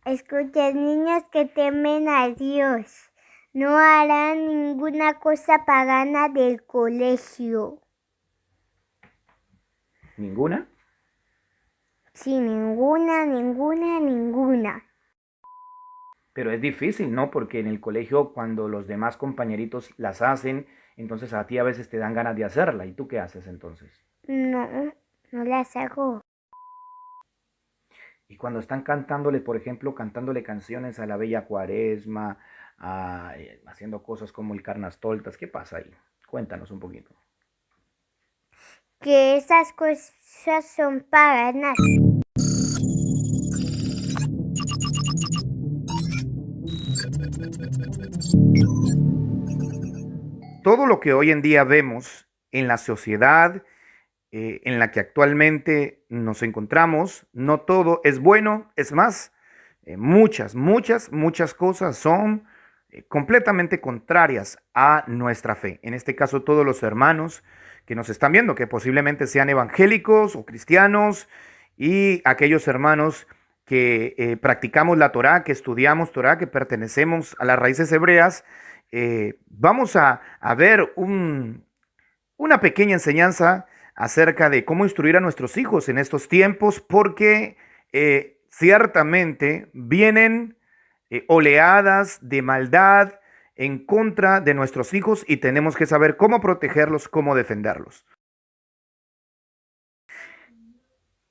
Escuchen, niños que temen a Dios, no harán ninguna cosa pagana del colegio. ¿Ninguna? Sí, ninguna. Pero es difícil, ¿no? Porque en el colegio cuando los demás compañeritos las hacen, entonces a ti a veces te dan ganas de hacerla. ¿Y tú qué haces entonces? No, no las hago. Y cuando están cantándole, por ejemplo, cantándole canciones a la Bella Cuaresma, haciendo cosas como el Carnastoltas, ¿qué pasa ahí? Cuéntanos un poquito. Que esas cosas son paganas. Todo lo que hoy en día vemos en la sociedad en la que actualmente nos encontramos, no todo es bueno, es más, muchas cosas son completamente contrarias a nuestra fe. En este caso, todos los hermanos que nos están viendo, que posiblemente sean evangélicos o cristianos, y aquellos hermanos que practicamos la Torá, que estudiamos Torá, que pertenecemos a las raíces hebreas, vamos a ver una pequeña enseñanza acerca de cómo instruir a nuestros hijos en estos tiempos, porque ciertamente vienen oleadas de maldad en contra de nuestros hijos y tenemos que saber cómo protegerlos, cómo defenderlos.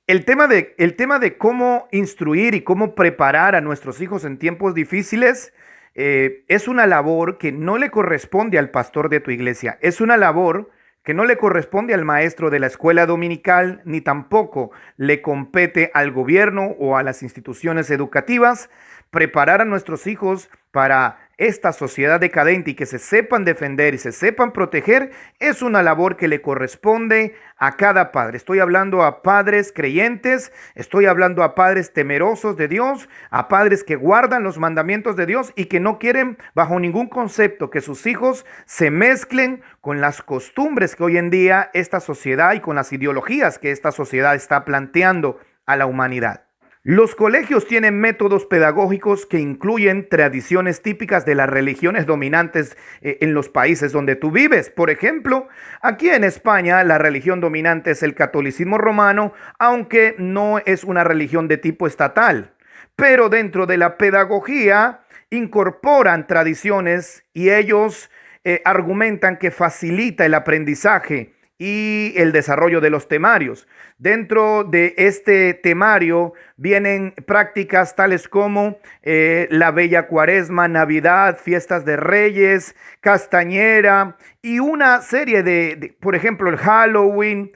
El tema de cómo instruir y cómo preparar a nuestros hijos en tiempos difíciles es una labor que no le corresponde al pastor de tu iglesia, es una labor que no le corresponde al maestro de la escuela dominical, ni tampoco le compete al gobierno o a las instituciones educativas. Preparar a nuestros hijos para esta sociedad decadente y que se sepan defender y se sepan proteger es una labor que le corresponde a cada padre. Estoy hablando a padres creyentes, estoy hablando a padres temerosos de Dios, a padres que guardan los mandamientos de Dios y que no quieren bajo ningún concepto que sus hijos se mezclen con las costumbres que hoy en día esta sociedad y con las ideologías que esta sociedad está planteando a la humanidad. Los colegios tienen métodos pedagógicos que incluyen tradiciones típicas de las religiones dominantes en los países donde tú vives. Por ejemplo, aquí en España la religión dominante es el catolicismo romano, aunque no es una religión de tipo estatal. Pero dentro de la pedagogía incorporan tradiciones y ellos argumentan que facilita el aprendizaje y el desarrollo de los temarios. Dentro de este temario vienen prácticas tales como la Bella Cuaresma, Navidad, fiestas de Reyes, Castañera y una serie por ejemplo, el Halloween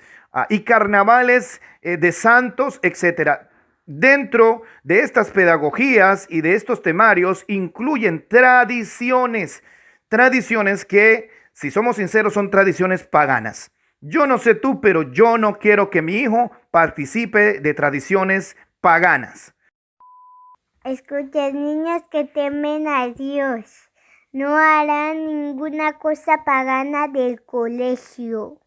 y carnavales de santos, etcétera. Dentro de estas pedagogías y de estos temarios incluyen tradiciones que, si somos sinceros, son tradiciones paganas. Yo no sé tú, pero yo no quiero que mi hijo participe de tradiciones paganas. Escuchen, niños que temen a Dios, no harán ninguna cosa pagana del colegio.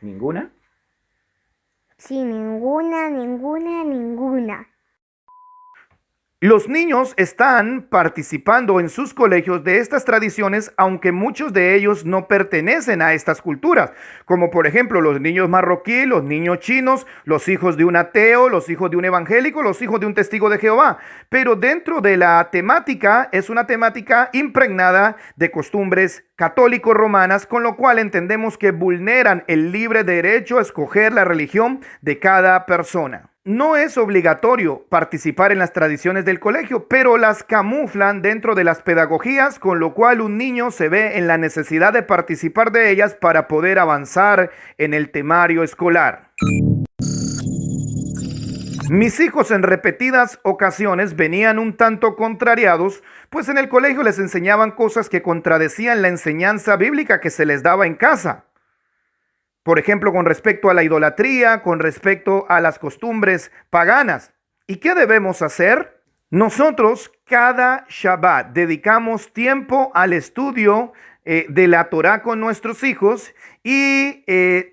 ¿Ninguna? Sí, ninguna. Los niños están participando en sus colegios de estas tradiciones, aunque muchos de ellos no pertenecen a estas culturas, como por ejemplo los niños marroquíes, los niños chinos, los hijos de un ateo, los hijos de un evangélico, los hijos de un testigo de Jehová. Pero dentro de la temática es una temática impregnada de costumbres católico-romanas, con lo cual entendemos que vulneran el libre derecho a escoger la religión de cada persona. No es obligatorio participar en las tradiciones del colegio, pero las camuflan dentro de las pedagogías, con lo cual un niño se ve en la necesidad de participar de ellas para poder avanzar en el temario escolar. Mis hijos en repetidas ocasiones venían un tanto contrariados, pues en el colegio les enseñaban cosas que contradecían la enseñanza bíblica que se les daba en casa. Por ejemplo, con respecto a la idolatría, con respecto a las costumbres paganas. ¿Y qué debemos hacer? Nosotros cada Shabbat dedicamos tiempo al estudio de la Torah con nuestros hijos y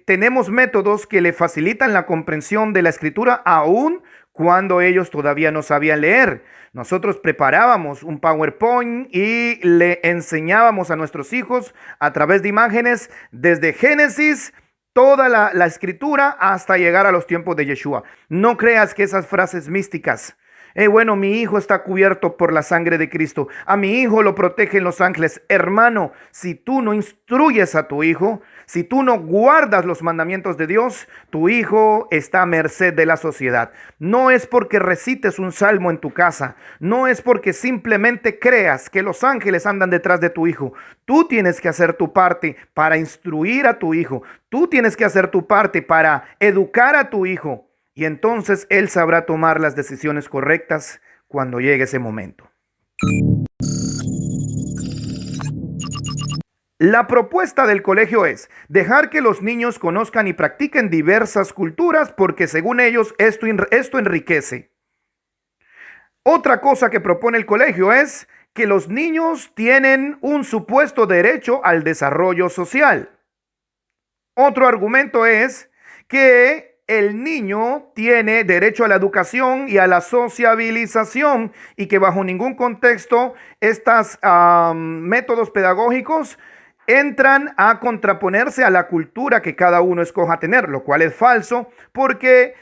tenemos métodos que le facilitan la comprensión de la escritura aún cuando ellos todavía no sabían leer. Nosotros preparábamos un PowerPoint y le enseñábamos a nuestros hijos a través de imágenes desde Génesis, toda la escritura hasta llegar a los tiempos de Yeshua. No creas que esas frases místicas, bueno, mi hijo está cubierto por la sangre de Cristo, a mi hijo lo protegen los ángeles. Hermano, si tú no instruyes a tu hijo, si tú no guardas los mandamientos de Dios, tu hijo está a merced de la sociedad. No es porque recites un salmo en tu casa, no es porque simplemente creas que los ángeles andan detrás de tu hijo. Tú tienes que hacer tu parte para instruir a tu hijo. Tú tienes que hacer tu parte para educar a tu hijo. Y entonces él sabrá tomar las decisiones correctas cuando llegue ese momento. La propuesta del colegio es dejar que los niños conozcan y practiquen diversas culturas porque según ellos esto enriquece. Otra cosa que propone el colegio es que los niños tienen un supuesto derecho al desarrollo social. Otro argumento es que el niño tiene derecho a la educación y a la sociabilización y que bajo ningún contexto estos métodos pedagógicos entran a contraponerse a la cultura que cada uno escoja tener, lo cual es falso porque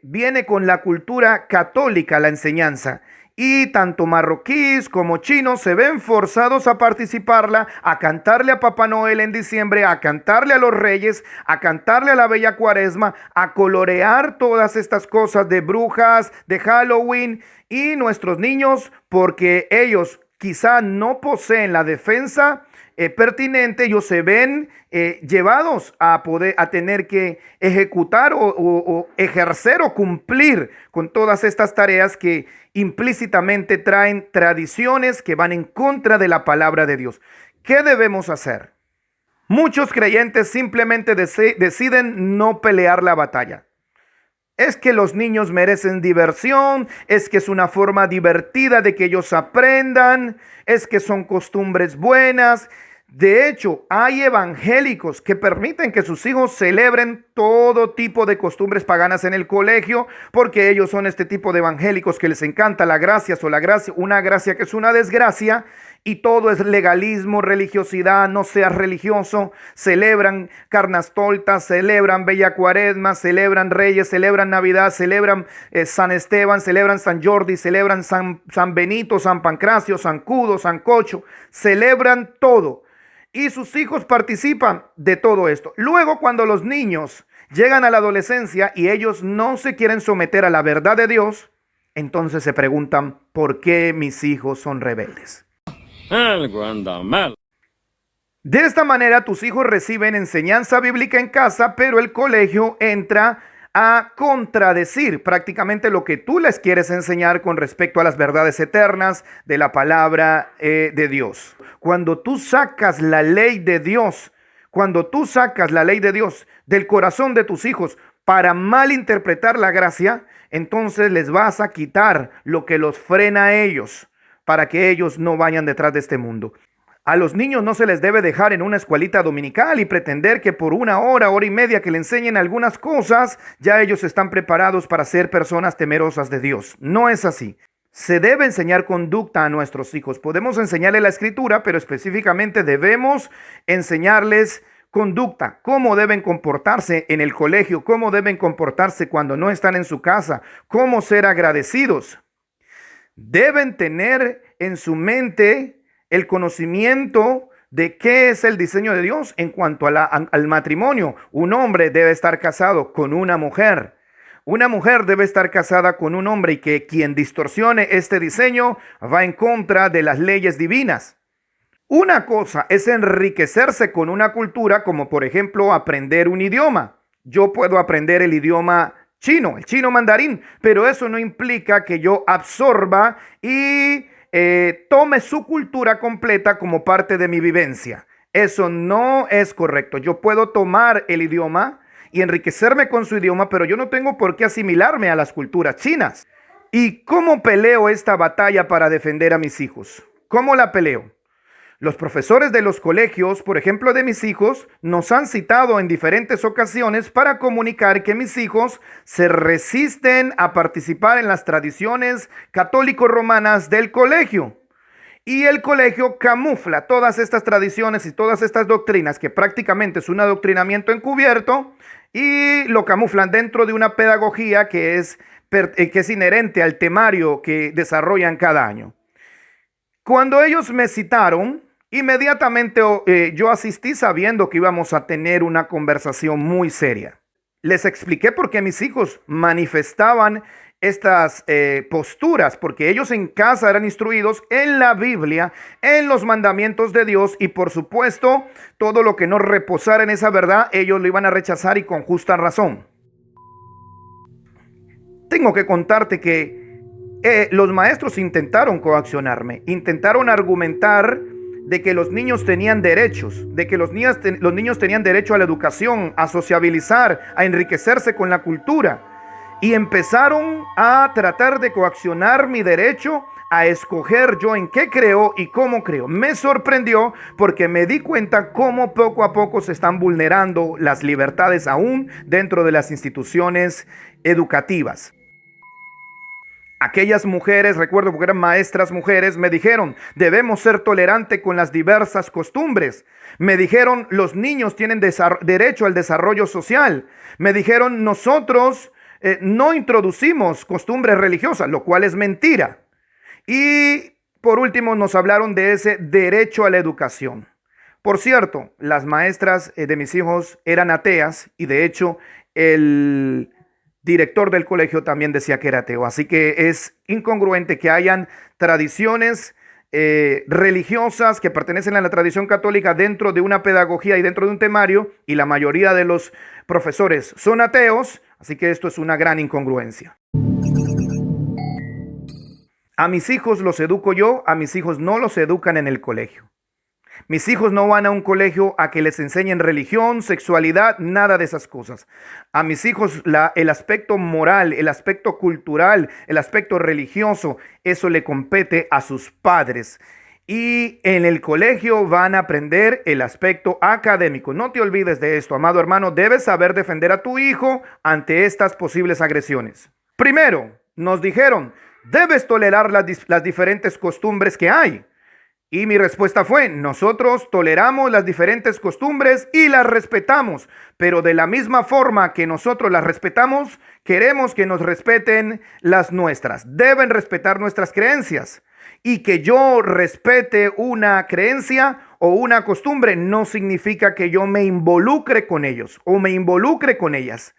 viene con la cultura católica la enseñanza. Y tanto marroquíes como chinos se ven forzados a participarla, a cantarle a Papá Noel en diciembre, a cantarle a los reyes, a cantarle a la bella cuaresma, a colorear todas estas cosas de brujas, de Halloween. Y nuestros niños, porque ellos quizá no poseen la defensa pertinente, ellos se ven llevados a tener que ejecutar o ejercer o cumplir con todas estas tareas que implícitamente traen tradiciones que van en contra de la palabra de Dios. ¿Qué debemos hacer? Muchos creyentes simplemente deciden no pelear la batalla. Es que los niños merecen diversión, es que es una forma divertida de que ellos aprendan, es que son costumbres buenas. De hecho, hay evangélicos que permiten que sus hijos celebren todo tipo de costumbres paganas en el colegio, porque ellos son este tipo de evangélicos que les encanta la gracia o la gracia, una gracia que es una desgracia, y todo es legalismo, religiosidad, no seas religioso. Celebran carnastoltas, celebran Bella Cuaresma, celebran Reyes, celebran Navidad, celebran San Esteban, celebran San Jordi, celebran San Benito, San Pancracio, San Cudo, San Cocho, celebran todo. Y sus hijos participan de todo esto. Luego, cuando los niños llegan a la adolescencia y ellos no se quieren someter a la verdad de Dios, entonces se preguntan, ¿por qué mis hijos son rebeldes? Algo anda mal. De esta manera, tus hijos reciben enseñanza bíblica en casa, pero el colegio entra a contradecir prácticamente lo que tú les quieres enseñar con respecto a las verdades eternas de la palabra de Dios. Cuando tú sacas la ley de Dios, del corazón de tus hijos para malinterpretar la gracia, entonces les vas a quitar lo que los frena a ellos para que ellos no vayan detrás de este mundo. A los niños no se les debe dejar en una escuelita dominical y pretender que por una hora, hora y media que le enseñen algunas cosas, ya ellos están preparados para ser personas temerosas de Dios. No es así. Se debe enseñar conducta a nuestros hijos. Podemos enseñarles la escritura, pero específicamente debemos enseñarles conducta, cómo deben comportarse en el colegio, cómo deben comportarse cuando no están en su casa, cómo ser agradecidos. Deben tener en su mente el conocimiento de qué es el diseño de Dios en cuanto al matrimonio. Un hombre debe estar casado con una mujer. Una mujer debe estar casada con un hombre y que quien distorsione este diseño va en contra de las leyes divinas. Una cosa es enriquecerse con una cultura, como por ejemplo aprender un idioma. Yo puedo aprender el idioma chino, el chino mandarín, pero eso no implica que yo absorba y tome su cultura completa como parte de mi vivencia. Eso no es correcto. Yo puedo tomar el idioma y enriquecerme con su idioma, pero yo no tengo por qué asimilarme a las culturas chinas. ¿Y cómo peleo esta batalla para defender a mis hijos? ¿Cómo la peleo? Los profesores de los colegios, por ejemplo, de mis hijos, nos han citado en diferentes ocasiones para comunicar que mis hijos se resisten a participar en las tradiciones católico-romanas del colegio. Y el colegio camufla todas estas tradiciones y todas estas doctrinas, que prácticamente es un adoctrinamiento encubierto, y lo camuflan dentro de una pedagogía que es inherente al temario que desarrollan cada año. Cuando ellos me citaron, inmediatamente yo asistí sabiendo que íbamos a tener una conversación muy seria. Les expliqué por qué mis hijos manifestaban estas posturas, porque ellos en casa eran instruidos en la Biblia, en los mandamientos de Dios, y por supuesto, todo lo que no reposara en esa verdad, ellos lo iban a rechazar, y con justa razón. Tengo que contarte que los maestros intentaron coaccionarme, intentaron argumentar de que los niños tenían derechos, de que los niños tenían derecho a la educación, a sociabilizar, a enriquecerse con la cultura. Y empezaron a tratar de coaccionar mi derecho a escoger yo en qué creo y cómo creo. Me sorprendió porque me di cuenta cómo poco a poco se están vulnerando las libertades aún dentro de las instituciones educativas. Aquellas mujeres, recuerdo porque eran maestras mujeres, me dijeron, debemos ser tolerantes con las diversas costumbres. Me dijeron, los niños tienen derecho al desarrollo social. Me dijeron, nosotros no introducimos costumbres religiosas, lo cual es mentira. Y por último nos hablaron de ese derecho a la educación. Por cierto, las maestras de mis hijos eran ateas, y de hecho el director del colegio también decía que era ateo. Así que es incongruente que hayan tradiciones religiosas que pertenecen a la tradición católica dentro de una pedagogía y dentro de un temario, y la mayoría de los profesores son ateos. Así que esto es una gran incongruencia. A mis hijos los educo yo, a mis hijos no los educan en el colegio. Mis hijos no van a un colegio a que les enseñen religión, sexualidad, nada de esas cosas. A mis hijos el aspecto moral, el aspecto cultural, el aspecto religioso, eso le compete a sus padres. Y en el colegio van a aprender el aspecto académico. No te olvides de esto, amado hermano. Debes saber defender a tu hijo ante estas posibles agresiones. Primero, nos dijeron, debes tolerar las diferentes costumbres que hay. Y mi respuesta fue, nosotros toleramos las diferentes costumbres y las respetamos, pero de la misma forma que nosotros las respetamos, queremos que nos respeten las nuestras. Deben respetar nuestras creencias. Y que yo respete una creencia o una costumbre no significa que yo me involucre con ellos o me involucre con ellas.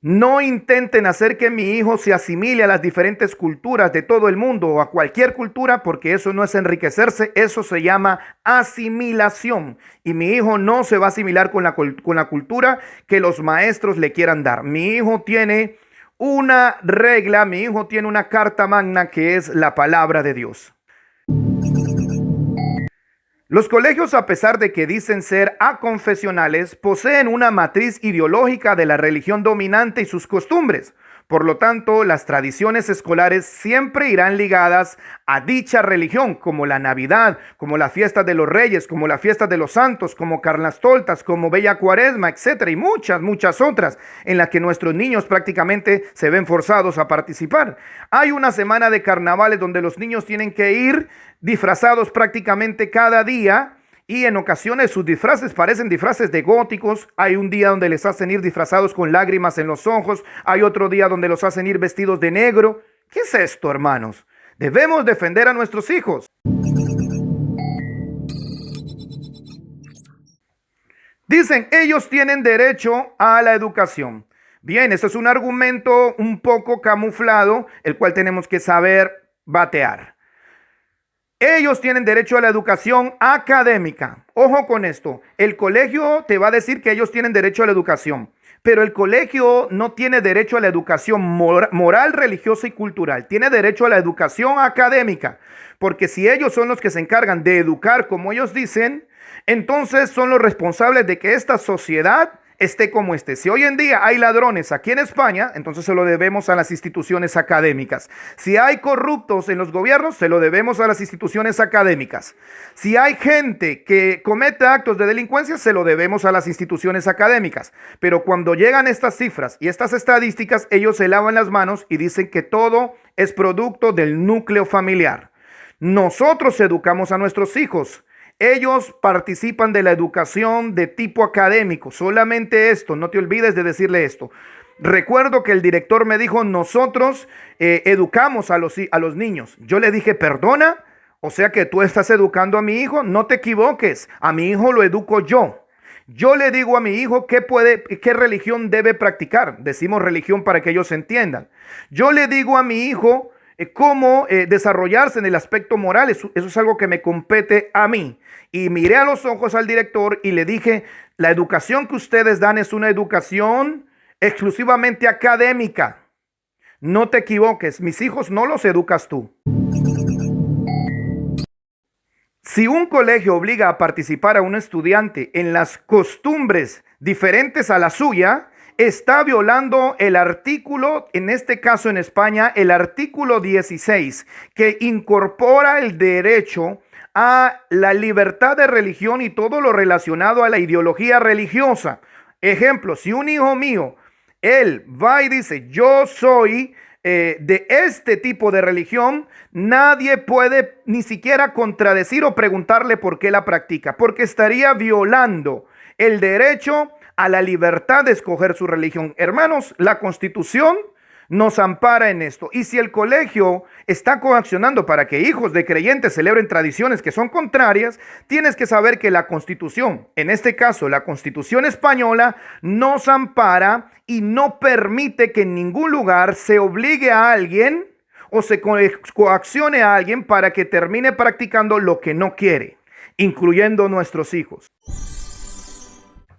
No intenten hacer que mi hijo se asimile a las diferentes culturas de todo el mundo o a cualquier cultura, porque eso no es enriquecerse, eso se llama asimilación. Y mi hijo no se va a asimilar con la cultura que los maestros le quieran dar. Mi hijo tiene una regla, mi hijo tiene una carta magna que es la palabra de Dios. Los colegios, a pesar de que dicen ser aconfesionales, poseen una matriz ideológica de la religión dominante y sus costumbres. Por lo tanto, las tradiciones escolares siempre irán ligadas a dicha religión, como la Navidad, como la fiesta de los Reyes, como la fiesta de los Santos, como Carnestoltes, como Bella Cuaresma, etcétera, y muchas otras en las que nuestros niños prácticamente se ven forzados a participar. Hay una semana de carnavales donde los niños tienen que ir disfrazados prácticamente cada día. Y en ocasiones sus disfraces parecen disfraces de góticos. Hay un día donde les hacen ir disfrazados con lágrimas en los ojos. Hay otro día donde los hacen ir vestidos de negro. ¿Qué es esto, hermanos? Debemos defender a nuestros hijos. Dicen, ellos tienen derecho a la educación. Bien, ese es un argumento un poco camuflado, el cual tenemos que saber batear. Ellos tienen derecho a la educación académica. Ojo con esto. El colegio te va a decir que ellos tienen derecho a la educación, pero el colegio no tiene derecho a la educación moral, religiosa y cultural. Tiene derecho a la educación académica, porque si ellos son los que se encargan de educar como ellos dicen, entonces son los responsables de que esta sociedad esté como esté. Si hoy en día hay ladrones aquí en España, entonces se lo debemos a las instituciones académicas. Si hay corruptos en los gobiernos, se lo debemos a las instituciones académicas. Si hay gente que comete actos de delincuencia, se lo debemos a las instituciones académicas. Pero cuando llegan estas cifras y estas estadísticas, ellos se lavan las manos y dicen que todo es producto del núcleo familiar. Nosotros educamos a nuestros hijos. Ellos participan de la educación de tipo académico. Solamente esto, no te olvides de decirle esto. Recuerdo que el director me dijo, nosotros educamos a los niños. Yo le dije, perdona, o sea que tú estás educando a mi hijo. No te equivoques, a mi hijo lo educo yo. Yo le digo a mi hijo qué religión debe practicar. Decimos religión para que ellos entiendan. Yo le digo a mi hijo cómo desarrollarse en el aspecto moral. Eso es algo que me compete a mí. Y miré a los ojos al director y le dije, la educación que ustedes dan es una educación exclusivamente académica. No te equivoques, mis hijos no los educas tú. Si un colegio obliga a participar a un estudiante en las costumbres diferentes a la suya, está violando el artículo, en este caso en España, el artículo 16, que incorpora el derecho a la libertad de religión y todo lo relacionado a la ideología religiosa. Ejemplo, si un hijo mío, él va y dice, yo soy de este tipo de religión, nadie puede ni siquiera contradecir o preguntarle por qué la practica, porque estaría violando el derecho a la libertad de escoger su religión. Hermanos, la Constitución nos ampara en esto. Y si el colegio está coaccionando para que hijos de creyentes celebren tradiciones que son contrarias, tienes que saber que la Constitución, en este caso la Constitución española, nos ampara y no permite que en ningún lugar se obligue a alguien o se coaccione a alguien para que termine practicando lo que no quiere, incluyendo nuestros hijos.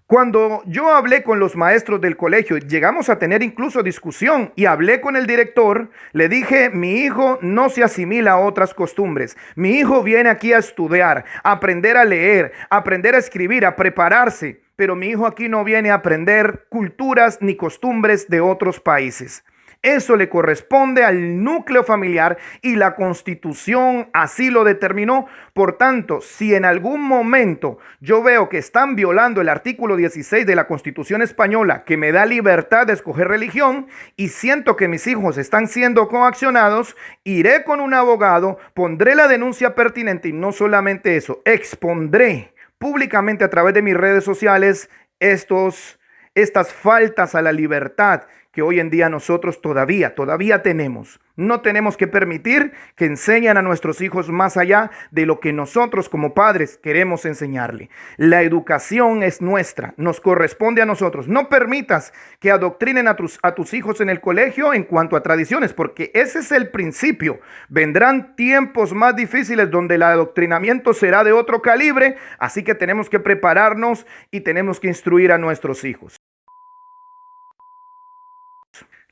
Cuando yo hablé con los maestros del colegio, llegamos a tener incluso discusión y hablé con el director, le dije, mi hijo no se asimila a otras costumbres. Mi hijo viene aquí a estudiar, a aprender a leer, a aprender a escribir, a prepararse. Pero mi hijo aquí no viene a aprender culturas ni costumbres de otros países. Eso le corresponde al núcleo familiar y la Constitución así lo determinó. Por tanto, si en algún momento yo veo que están violando el artículo 16 de la Constitución española, que me da libertad de escoger religión, y siento que mis hijos están siendo coaccionados, iré con un abogado, pondré la denuncia pertinente y no solamente eso, expondré públicamente a través de mis redes sociales estas faltas a la libertad que hoy en día nosotros todavía tenemos. No tenemos que permitir que enseñen a nuestros hijos más allá de lo que nosotros como padres queremos enseñarle. La educación es nuestra, nos corresponde a nosotros. No permitas que adoctrinen a tus hijos en el colegio en cuanto a tradiciones, porque ese es el principio. Vendrán tiempos más difíciles donde el adoctrinamiento será de otro calibre, así que tenemos que prepararnos y tenemos que instruir a nuestros hijos.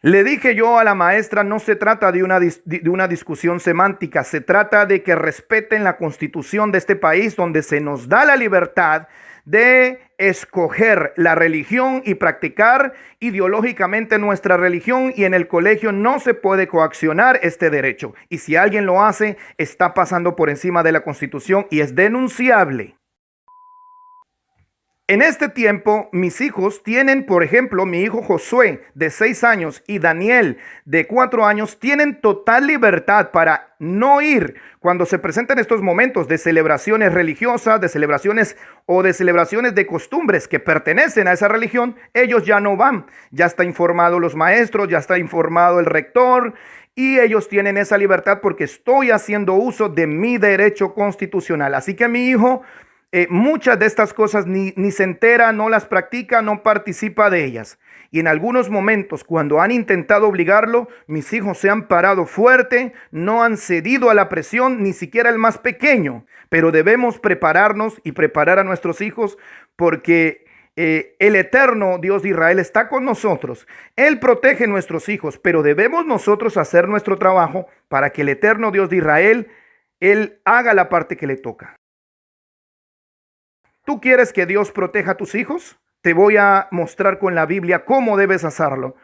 Le dije yo a la maestra, no se trata de una discusión semántica, se trata de que respeten la Constitución de este país donde se nos da la libertad de escoger la religión y practicar ideológicamente nuestra religión, y en el colegio no se puede coaccionar este derecho. Y si alguien lo hace, está pasando por encima de la Constitución y es denunciable. En este tiempo, mis hijos tienen, por ejemplo, mi hijo Josué de 6 años y Daniel de 4 años, tienen total libertad para no ir cuando se presenten estos momentos de celebraciones religiosas, de celebraciones de costumbres que pertenecen a esa religión. Ellos ya no van, ya está informado los maestros, ya está informado el rector, y ellos tienen esa libertad porque estoy haciendo uso de mi derecho constitucional. Así que mi hijo muchas de estas cosas ni se entera, no las practica, no participa de ellas. Y en algunos momentos, cuando han intentado obligarlo, mis hijos se han parado fuerte, no han cedido a la presión, ni siquiera el más pequeño. Pero debemos prepararnos y preparar a nuestros hijos, porque el eterno Dios de Israel está con nosotros. Él protege a nuestros hijos, pero debemos nosotros hacer nuestro trabajo para que el eterno Dios de Israel, Él haga la parte que le toca. ¿Tú quieres que Dios proteja a tus hijos? te voy a mostrar con la Biblia cómo debes hacerlo.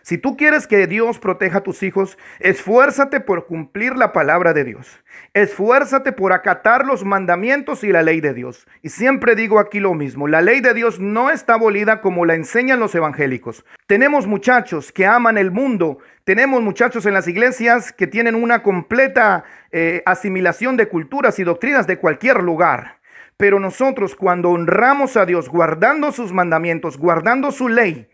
Si tú quieres que Dios proteja a tus hijos, esfuérzate por cumplir la palabra de Dios. Esfuérzate por acatar los mandamientos y la ley de Dios. Y siempre digo aquí lo mismo, la ley de Dios no está abolida como la enseñan los evangélicos. Tenemos muchachos que aman el mundo, tenemos muchachos en las iglesias que tienen una completa asimilación de culturas y doctrinas de cualquier lugar. Pero nosotros, cuando honramos a Dios, guardando sus mandamientos, guardando su ley,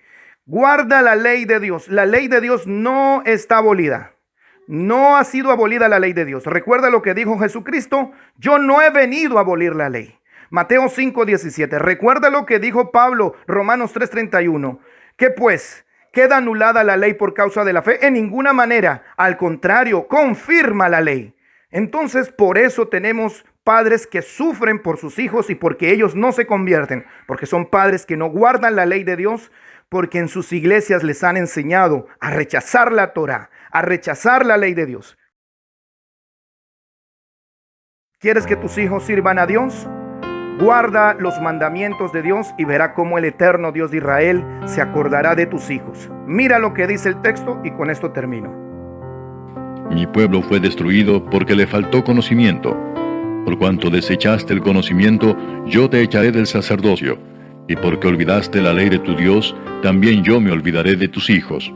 guarda la ley de Dios. La ley de Dios no está abolida. No ha sido abolida la ley de Dios. Recuerda lo que dijo Jesucristo: yo no he venido a abolir la ley. Mateo 5:17. Recuerda lo que dijo Pablo, Romanos 3:31. ¿Qué pues? ¿Queda anulada la ley por causa de la fe? En ninguna manera. Al contrario, confirma la ley. Entonces, por eso tenemos padres que sufren por sus hijos y porque ellos no se convierten, porque son padres que no guardan la ley de Dios, porque en sus iglesias les han enseñado a rechazar la Torá, a rechazar la ley de Dios. ¿Quieres que tus hijos sirvan a Dios? Guarda los mandamientos de Dios y verá cómo el eterno Dios de Israel se acordará de tus hijos. Mira lo que dice el texto y con esto termino. Mi pueblo fue destruido porque le faltó conocimiento. Por cuanto desechaste el conocimiento, yo te echaré del sacerdocio. Y porque olvidaste la ley de tu Dios, también yo me olvidaré de tus hijos.